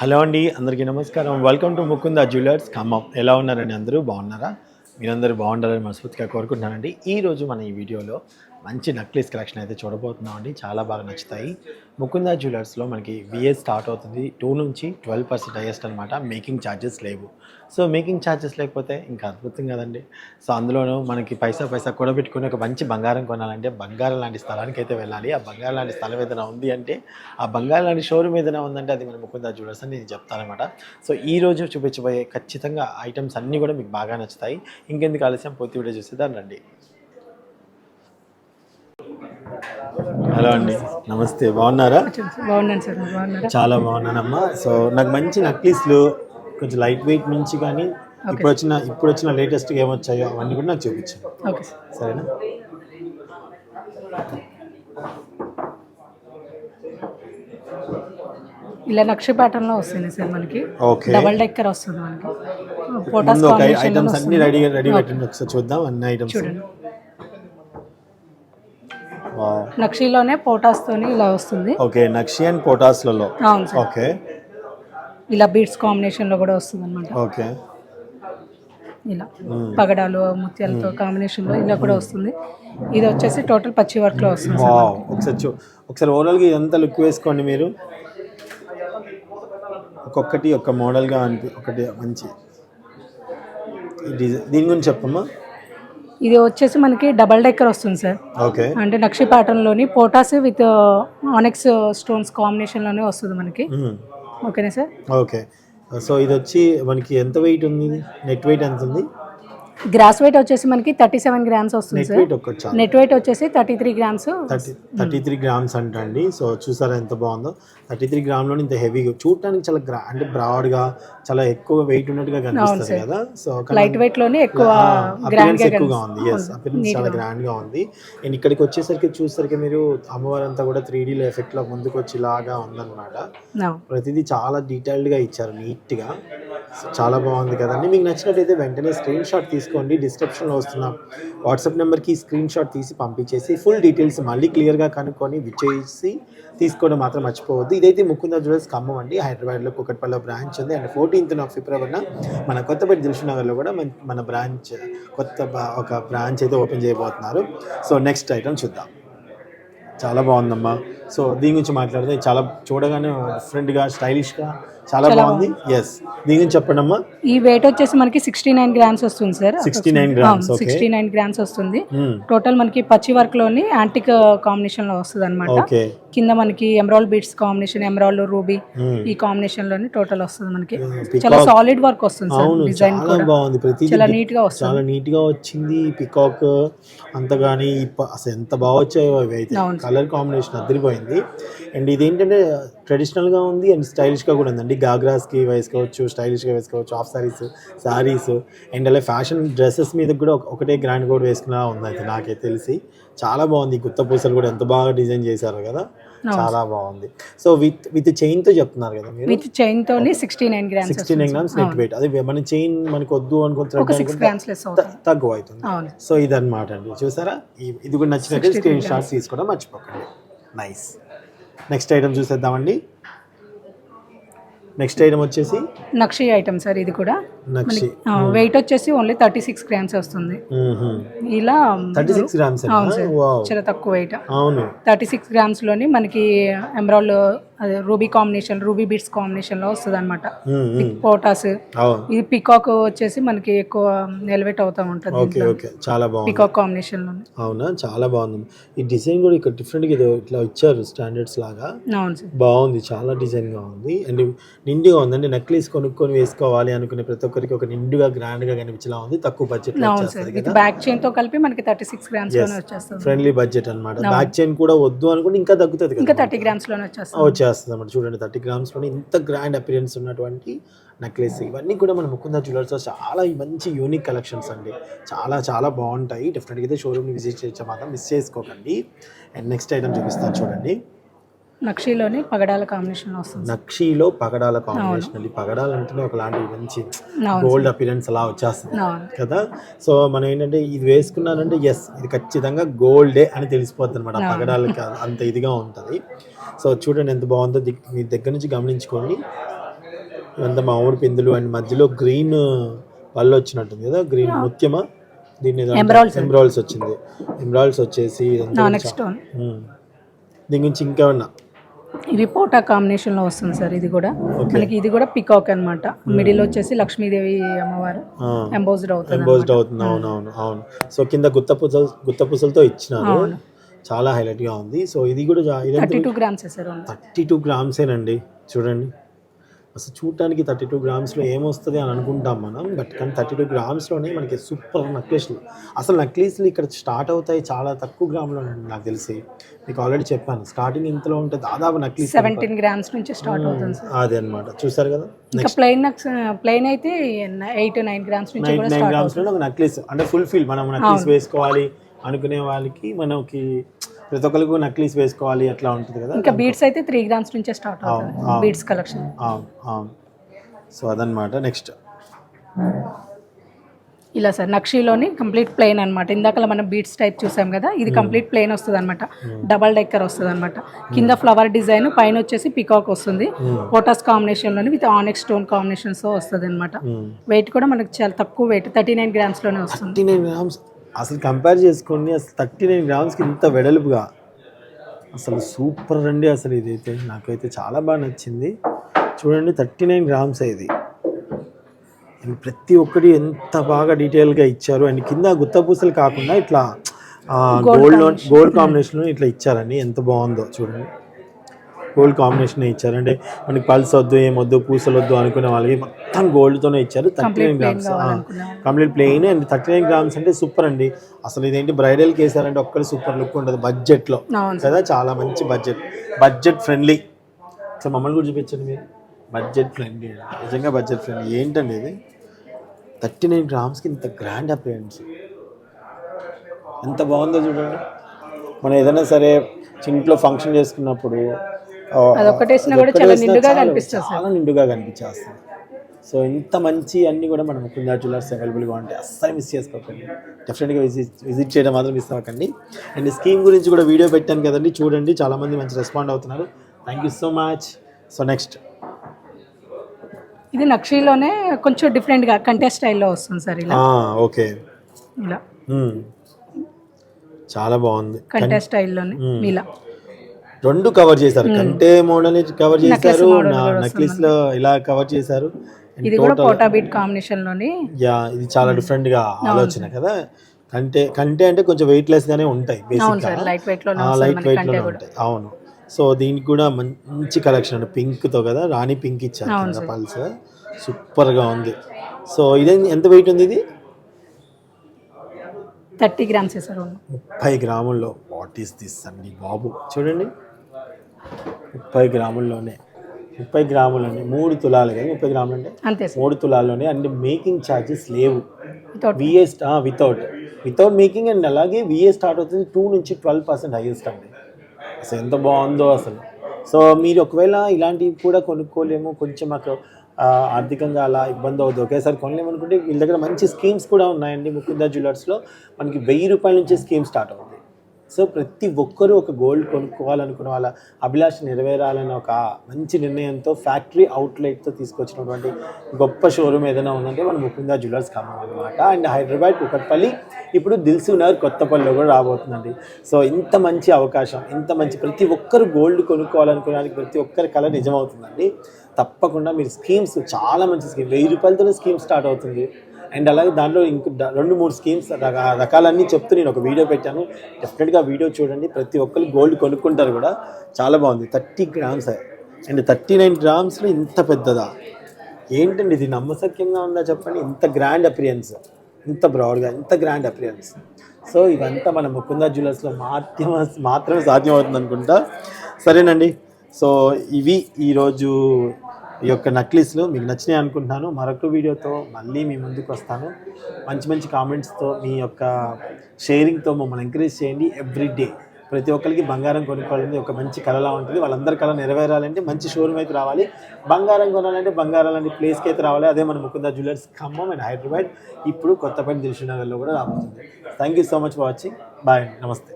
Hello అండి, అందరికీ నమస్కారం. Welcome to Mukunda jewellers Khammam. ఎలా ఉన్నారండి? అందరూ బాగున్నారా? మీరందరూ బాగుండాలని మనస్ఫూర్తిగా కోరుకుంటున్నానండి. ఈరోజు మన ఈ వీడియోలో మంచి నక్లీస్ కలెక్షన్ అయితే చూడబోతున్నామండి. చాలా బాగా నచ్చుతాయి. ముకుంద జ్యువెలర్స్లో మనకి విఏ స్టార్ట్ అవుతుంది 2 నుంచి 12% హైయెస్ట్ అనమాట. మేకింగ్ ఛార్జెస్ లేవు. సో మేకింగ్ ఛార్జెస్ లేకపోతే ఇంకా అద్భుతం కదండి. సో అందులోనూ మనకి పైసా కూడబెట్టుకుని ఒక మంచి బంగారం కొనాలంటే బంగారం లాంటి స్థలానికి అయితే వెళ్ళాలి. ఆ బంగారం లాంటి స్థలం ఏదైనా ఉంది అంటే, ఆ బంగారం లాంటి షోరూమ్ ఏదైనా ఉందంటే అది మన ముకుంద జ్యువెలర్స్ అని నేను చెప్తానమాట. సో ఈరోజు చూపించబోయే ఖచ్చితంగా ఐటమ్స్ అన్నీ కూడా మీకు బాగా నచ్చుతాయి. ఇంకెందుకు ఆలస్యం, పూర్తి వీడియో చూసేద్దాం రండి. హలో అండి, నమస్తే. బాగున్నారా? బాగున్నాను సార్, మీరు బాగున్నారా? చాలా బాగున్నానమ్మా. సో నాకు మంచి నక్లీస్లు కొంచెం లైట్ వెయిట్ నుంచి కానీ ఇప్పుడు వచ్చిన లేటెస్ట్గా ఏమొచ్చాయో అవన్నీ కూడా నాకు చూపించాను. Okay sir. సరేనా? ఇలా నక్షి ప్యాటర్న్ లో వస్తుంది సార్ మనకి. ఓకే, డబల్ డెక్కర్ వస్తుంది మనకి. పోటాస్ ముందు ఒక కాంబినేషన్ ఐటమ్స్ అన్ని రెడీ పెట్టండి, ఒకసారి చూద్దాం అన్ని ఐటమ్స్. చూడండి, నక్షిలోనే పోటాస్ తోని ఇలా వస్తుంది. ఓకే, నక్షి అండ్ పోటాస్లలో. అవును సార్. ఓకే, ఇలా బీడ్స్ కాంబినేషన్ లో కూడా వస్తుంది అనమాట. ఓకే, ఇలా పగడాలు ముత్యాలతో కాంబినేషన్ లో ఇలా కూడా వస్తుంది. ఇది వచ్చేసి టోటల్ పచ్చి వర్క్ లో వస్తుంది సార్. వావ్, ఒకసారి ఓవరాల్ గా ఇదంతా లుక్ వేసుకోండి మీరు. ఒక్కొక్కటి ఒక్క మోడల్ గా ఒకటి మంచి దీని గురించి చెప్పమ్మా. ఇది వచ్చేసి మనకి డబల్ డెక్కర్ వస్తుంది సార్. ఓకే, అంటే నక్షి ప్యాటర్న్ లోని పోటాస్ విత్ ఆనెక్స్ స్టోన్స్ కాంబినేషన్ లోనే వస్తుంది మనకి. ఓకేనా సార్? ఓకే. సో ఇది వచ్చి మనకి ఎంత వెయిట్ ఉంది? నెట్ వెయిట్ ఎంత ఉంది? గ్రాస్ వెయిట్ వచ్చేసి మనకి 37 గ్రామ్స్ వస్తుంది సార్. నెట్ వెయిట్ వచ్చేసి 33 గ్రామ్స్. 33 గ్రామ్స్ అంటండి. సో చూసారా ఎంత బాగుందో. 33 గ్రామ్లో ఇంత హెవీగా చూడటానికి చాలా అంటే బ్రాడ్గా చాలా ఎక్కువ వెయిట్ ఉన్నట్టుగా కనిపిస్తుంది కదా. సో లైట్ వెయిట్ లోనే ఎక్కువ ఎక్కువగా ఉంది. ఎస్, అపిరెన్స్ చాలా గ్రాండ్ గా ఉంది. అండ్ ఇక్కడికి వచ్చేసరికి చూసేసరికి మీరు అమ్మవారు అంతా కూడా 3D ఎఫెక్ట్ లో ముందుకు వచ్చి లాగా ఉందన్నమాట. ప్రతిదీ చాలా డీటెయిల్డ్ గా ఇచ్చారు, నీట్ గా. చాలా బాగుంది కదండి. మీకు నచ్చినట్టయితే వెంటనే స్క్రీన్ షాట్ తీసుకోండి. డిస్క్రిప్షన్లో వస్తున్న వాట్సాప్ నెంబర్కి స్క్రీన్ షాట్ తీసి పంపించేసి ఫుల్ డీటెయిల్స్ మళ్ళీ క్లియర్గా కనుక్కొని విచ్చేసి తీసుకోవడం మాత్రం మర్చిపోవద్దు. ఇదైతే ముకుంద జ్యువెలర్స్ ఖమ్మం అండి. హైదరాబాద్లో కుకట్పల్లిలో బ్రాంచ్ ఉంది. అండ్ 14th ఫిబ్రవరిన మన కొత్తపేట దిల్షునగర్లో కూడా మన బ్రాంచ్ ఒక బ్రాంచ్ అయితే ఓపెన్ చేయబోతున్నారు. సో నెక్స్ట్ ఐటమ్ చూద్దాం. చాలా బాగుందమ్మా. సో దీని గురించి మాట్లాడితే చాలా చూడగానే డిఫరెంట్గా స్టైలిష్గా చాలా బాగుంది. ఎస్, దీని గురించి చెప్పండి అమ్మా. ఈ వెయిట్ వచ్చేసి మనకి 69 గ్రామ్స్ వస్తుంది సార్. 69 గ్రామ్స్. 69 గ్రామ్స్ వస్తుంది. టోటల్ మనకి పచ్చి వర్క్ లోని యాంటిక్ కాంబినేషన్ లో వస్తుంది అనమాట. కింద మనకి emerald beads combination, emerald ruby ఈ కాంబినేషన్ లోని టోటల్ వస్తుంది మనకి. చాలా సాలిడ్ వర్క్ వస్తుంది సార్. డిజైన్ కూడా బాగుంది, ప్రతి చాలా నీట్ గా వస్తుంది. చాలా నీట్ గా వచ్చింది. పికాక్ అంతగాని అసలు ఎంత బాగా వచ్చాయో అవి అయితే. కలర్ కాంబినేషన్ అదిరిపోయింది. అండ్ ఇది ఏంటంటే ట్రెడిషనల్ గా ఉంది అండ్ స్టైలిష్ గా కూడా ఉందండి. గాగ్రాస్కి వేసుకోవచ్చు, స్టైలిష్గా వేసుకోవచ్చు, హాఫ్ సారీస్ అండ్ అలా ఫ్యాషన్ డ్రెస్సెస్ మీద కూడా ఒకటే గ్రాండ్ కూడా వేసుకున్నా ఉంది అయితే నాకైతే తెలిసి. చాలా బాగుంది. గుత్త పూసలు కూడా ఎంత బాగా డిజైన్ చేశారు కదా, చాలా బాగుంది. సో విత్ చైన్ తో చెప్తున్నారు కదా మీరు. విత్ చైన్ తోని 69 గ్రామ్స్ నెట్ వెయిట్. అదే మన చైన్ మనకు వద్దు అనుకుంటే తక్కువ అవుతుంది. సో ఇదన్నమాట అండి. చూసారా? ఇది కూడా నచ్చినట్టు స్క్రీన్ షాట్స్ తీసుకోవడం మర్చిపోకండి. నైస్. నెక్స్ట్ ఐటమ్ చూసేద్దామండి. నెక్స్ట్ ఐటమ్ వచ్చేసి నక్షి ఐటమ్ సార్. ఇది కూడా వెయిట్ వచ్చేసి ఓన్లీ 36 గ్రామ్స్ వస్తుంది. ఇలా 36 గ్రామ్స్ చాలా తక్కువ వెయిట్. అవును, 36 గ్రామ్స్ లోని మనకి ఎమరాల్డ్ అదే ruby combination, ruby beads combination లో వస్తుంది అనమాట. పోటాస్. ఇది పికాక్ వచ్చేసి మనకి ఎక్కువ ఎలివేట్ అవుతా ఉంటుంది. చాలా బాగుంది పికాక్ కాంబినేషన్ లో. అవునా, చాలా బాగుంది. ఈ డిజైన్ కూడా ఇక్కడ డిఫరెంట్ గా ఇట్లా ఇచ్చారు స్టాండర్డ్స్ లాగా. అవును సార్, బాగుంది. చాలా డిజైన్ గా ఉంది అండ్ నిండుగా ఉంది. అంటే నెక్లెస్ కొనుక్కొని వేసుకోవాలి అనుకునే ప్రతి ఒక్కరికి ఒక నిండుగా గ్రాండ్ గా కనిపించేలా ఉంది. తక్కువ బడ్జెట్ లో బ్యాక్ చైన్ తో కలిపి మనకి 36 గ్రామ్స్ లోనే వచ్చేస్తుంది. ఫ్రెండ్లీ బడ్జెట్ అన్నమాట. బ్యాక్ చైన్ కూడా వద్దు అనుకుంటే ఇంకా తగ్గుతుంది, ఇంకా 30 గ్రామ్స్ లోనే వచ్చేస్తుంది అన్నమాట. చూడండి, 30 గ్రామ్స్ లోనే ఇంత గ్రాండ్ అపిరెన్స్ ఉన్నటువంటి నెక్లెస్. ఇవన్నీ కూడా మన ముకుంద జ్యువెలర్స్లో చాలా మంచి యూనిక్ కలెక్షన్స్ అండి. చాలా చాలా బాగుంటాయి. డెఫినెట్గా అయితే షోరూమ్ని విజిట్ చేయొచ్చు, మాత్రం మిస్ చేసుకోకండి. అండ్ నెక్స్ట్ ఐటమ్ చూపిస్తాను చూడండి. నక్షిలోని పగడాల కాంబినేషన్ వస్తుంది. నక్షిలో పగడాల కాంబినేషన్ అండి. పగడాలు అంటేనే ఒకలాంటి మంచి గోల్డ్ అపిరెన్స్ అలా వచ్చేస్తుంది కదా. సో మనం ఏంటంటే ఇది వేసుకున్నానంటే ఎస్, ఇది ఖచ్చితంగా గోల్డే అని తెలిసిపోతుంది అనమాట. పగడాలకి అంత ఇదిగా ఉంటుంది. సో చూడండి ఎంత బాగుందో, మీ దగ్గర నుంచి గమనించుకోండి. ఇవంతా మామిడి పిందులు అండ్ మధ్యలో గ్రీన్ పళ్ళు వచ్చినట్టుంది కదా, గ్రీన్ ముత్యమా దీన్ని ఎమరాల్డ్స్ వచ్చింది. ఎమరాల్డ్స్ వచ్చేసి దీని గురించి ఇంకా ఉన్నా ఇది పోటా కాంబినేషన్ లో వస్తుంది సార్. ఇది కూడా మనకి ఇది కూడా పికాక్ అన్నమాట. మిడిల్ వచ్చేసి లక్ష్మీదేవి అమ్మవారు ఎంబోజ్డ్ అవుతుంది. అవును. సో కింద గుత్త పూసలతో ఇచ్చినారు, చాలా హైలైట్ గా ఉంది. సో ఇది కూడా 32 గ్రామ్స్ సార్. 32 గ్రామ్సేనండి. చూడండి అసలు చూడటానికి 32 గ్రామ్స్లో ఏమొస్తుంది అని అనుకుంటాం మనం, బట్ కానీ 32 గ్రామ్స్లోనే మనకి సూపర్ నక్లెస్లు. అసలు నక్లెస్లు ఇక్కడ స్టార్ట్ అవుతాయి చాలా తక్కువ గ్రాములో, నాకు తెలిసి మీకు ఆల్రెడీ చెప్పాను. స్టార్టింగ్ ఇంతలో ఉంటే దాదాపు నక్లెస్ 17 గ్రామ్స్ నుంచి స్టార్ట్ అవుతుంది. అదే అనమాట, చూసారు కదా. ఇంకా ప్లెయిన్ అయితే 8-9 గ్రామ్స్ నుంచి కూడా 9 గ్రామ్స్లో ఒక నక్లెస్ అంటే ఫుల్ ఫిల్ మనం నక్లెస్ వేసుకోవాలి అనుకునే వాళ్ళకి, మనకి ప్రతి ఒక్కరికి నక్లీస్ వేసుకోవాలి అట్లా ఉంటుంది కదా. ఇంకా బీడ్స్ అయితే 3 గ్రామ్స్ నుంచే స్టార్ట్ అవుతుంది బీడ్స్ కలెక్షన్. సో అదనమాట. నెక్స్ట్ ఇలా సార్ నక్షీలోని కంప్లీట్ ప్లెయిన్ అనమాట. ఇందాక మనం బీడ్స్ టైప్ చూసాం కదా, ఇది కంప్లీట్ ప్లెయిన్ వస్తుంది అనమాట. డబల్ డెక్కర్ వస్తుంది అనమాట. కింద ఫ్లవర్ డిజైన్, పైన వచ్చేసి పికాక్ వస్తుంది. పోటాస్ కాంబినేషన్లోని విత్ ఆనెక్స్ స్టోన్ కాంబినేషన్స్ వస్తుంది అనమాట. వెయిట్ కూడా మనకి చాలా తక్కువ వెయిట్, 39 గ్రామ్స్లోనే వస్తుంది. 39 గ్రామ్స్ అసలు కంపేర్ చేసుకోండి. అసలు 39 గ్రామ్స్కి ఇంత వెడల్పుగా అసలు సూపర్ అండి. అసలు ఇదైతే నాకైతే చాలా బాగా నచ్చింది. చూడండి 39 గ్రామ్స్ ఇది. అండ్ ప్రతి ఒక్కటి ఎంత బాగా డీటెయిల్గా ఇచ్చారు. అండ్ కింద గుత్త పూసలు కాకుండా ఇట్లా గోల్డ్ కాంబినేషన్లో ఇట్లా ఇచ్చారండి. ఎంత బాగుందో చూడండి. గోల్డ్ కాంబినేషన్ ఇచ్చారు. అంటే మనకి పల్స్ వద్దు, ఏమొద్దు, పూసలు వద్దు అనుకునే వాళ్ళకి మొత్తం గోల్డ్తోనే ఇచ్చారు. 39 grams complete plain. And 39 grams అంటే సూపర్ అండి. అసలు ఇదేంటి బ్రైడల్కి వేసారంటే ఒక్కటి సూపర్ లుక్ ఉంటుంది బడ్జెట్లో కదా. చాలా మంచి బడ్జెట్ ఫ్రెండ్లీ. సో మమ్మల్ని కూడా చూపించండి మీరు. బడ్జెట్ ఫ్రెండ్లీ, నిజంగా బడ్జెట్ ఫ్రెండ్లీ. ఏంటండి ఇది 39 గ్రామ్స్కి ఇంత గ్రాండ్ అపియరెన్స్, ఎంత బాగుందో చూడండి. మనం ఏదైనా సరే ఇంట్లో ఫంక్షన్ చేసుకున్నప్పుడు చాలా నిండుగా కనిపించేస్తుంది. సో ఇంత మంచి అన్నీ కూడా మన ముకుందా జ్యువెలర్స్ అవైలబుల్గా ఉంటాయి. అస్సలు మిస్ చేసుకోకండి. డెఫినెట్గా విజిట్ చేయడం మాత్రం మిస్ అవ్వకండి. అండ్ స్కీమ్ గురించి కూడా వీడియో పెట్టాను కదండి, చూడండి. చాలామంది మంచి రెస్పాండ్ అవుతున్నారు. Thank you so much. So next ఇది నక్షీలోనే కొంచెం డిఫరెంట్గా కంటే స్టైల్లో వస్తుంది సార్. ఇలా ఓకే, ఇలా చాలా బాగుంది. కంటే స్టైల్లోనే ఇలా రెండు కవర్ చేశారు. కంటే మోడల్ కవర్ చేశారు, నక్లిస్ లో ఇలా కవర్ చేశారు. ఇది కూడా పోటా బీట్ కాంబినేషన్ లోని. ఇది చాలా డిఫరెంట్ గా ఆలోచన కదా. కంటే అంటే కొంచెం వెయిట్ లెస్ గానే ఉంటాయి, బేసిక్ గా లైట్ వెయిట్ లోనే ఉంటాయి. అవును. సో దీనికి కూడా మంచి కలెక్షన్ అండి. పింక్ తో కదా, రాణి పింక్ ఇచ్చారు పల్స్, సూపర్ గా ఉంది. సో ఇదే ఎంత వెయిట్ ఉంది? ఇది 30 గ్రామ్స్ సార్. 30 గ్రాముల్లో. వాట్ ఈస్ దిస్ అండి బాబు, చూడండి 30 గ్రాముల్లోనే. 30 గ్రాములండి, 3 తులాలు కదా. 30 గ్రాములు అంటే 3 తులాల్లోనే. అండ్ మేకింగ్ ఛార్జెస్ లేవు. Without making. అండ్ అలాగే విఏ స్టార్ట్ అవుతుంది 2 నుంచి 12% హైయెస్ట్ అండి. అసలు ఎంత బాగుందో అసలు. సో మీరు ఒకవేళ ఇలాంటివి కూడా కొనుక్కోలేము, కొంచెం మాకు ఆర్థికంగా అలా ఇబ్బంది అవుతుంది, ఒకేసారి కొనలేమనుకుంటే వీళ్ళ దగ్గర మంచి స్కీమ్స్ కూడా ఉన్నాయండి. ముకుందా జ్యువెలర్స్లో మనకి 1000 రూపాయల నుంచి స్కీమ్ స్టార్ట్ అవుతుంది. సో ప్రతి ఒక్కరూ ఒక గోల్డ్ కొనుక్కోవాలనుకున్న వాళ్ళ అభిలాష నెరవేరాలని ఒక మంచి నిర్ణయంతో ఫ్యాక్టరీ అవుట్లెట్తో తీసుకొచ్చినటువంటి గొప్ప షోరూమ్ ఏదైనా ఉందంటే మన ముకుందా జ్యువెలర్స్ ఖమ్మం అనమాట. అండ్ హైదరాబాద్ కుకట్పల్లి, ఇప్పుడు దిల్సుఖ్నగర్ కొత్తపల్లిలో కూడా రాబోతుందండి. సో ఇంత మంచి అవకాశం, ఇంత మంచి ప్రతి ఒక్కరు గోల్డ్ కొనుక్కోవాలనుకోవడానికి ప్రతి ఒక్కరి కళ నిజమవుతుందండి. తప్పకుండా మీరు స్కీమ్స్, చాలా మంచి స్కీమ్, 1000 రూపాయలతోనే స్కీమ్ స్టార్ట్ అవుతుంది. అండ్ అలాగే దాంట్లో ఇంకో 2-3 స్కీమ్స్ రకాలన్నీ చెప్తూ నేను ఒక వీడియో పెట్టాను. డెఫినెట్గా వీడియో చూడండి. ప్రతి ఒక్కరు గోల్డ్ కొనుక్కుంటారు కూడా. చాలా బాగుంది. 30 గ్రామ్స్ అండ్ 39 గ్రామ్స్లో ఇంత పెద్దదా? ఏంటండి ఇది, నమ్మశక్యంగా ఉందా చెప్పండి? ఇంత గ్రాండ్ అపిరియన్స్, ఇంత బ్రాడ్గా, ఇంత గ్రాండ్ అపిరియన్స్. సో ఇవంతా మన ముకుందా జ్యువెలర్స్లో మాత్రమే సాధ్యమవుతుంది అనుకుంటా. సరేనండి. సో ఇవి ఈరోజు ఈ యొక్క నక్లీస్లు మీకు నచ్చినాయి అనుకుంటున్నాను. మరొక వీడియోతో మళ్ళీ మీ ముందుకు వస్తాను. మంచి మంచి కామెంట్స్తో, మీ యొక్క షేరింగ్తో మమ్మల్ని ఎంకరేజ్ చేయండి. ఎవ్రీడే ప్రతి ఒక్కరికి బంగారం కొనుక్కోవాలని ఒక మంచి కళలా ఉంటుంది. వాళ్ళందరి కళ నెరవేరాలంటే మంచి షోరూమ్ అయితే రావాలి. బంగారం కొనాలంటే బంగారం లాంటి ప్లేస్కి అయితే రావాలి. అదే మన ముకుందా జ్యువెలర్స్ ఖమ్మం అండ్ హైదరాబాద్. ఇప్పుడు కొత్తపల్లి దిల్సుఖ్నగర్లో కూడా రాబోతుంది. Thank you so much for watching. Bye, నమస్తే.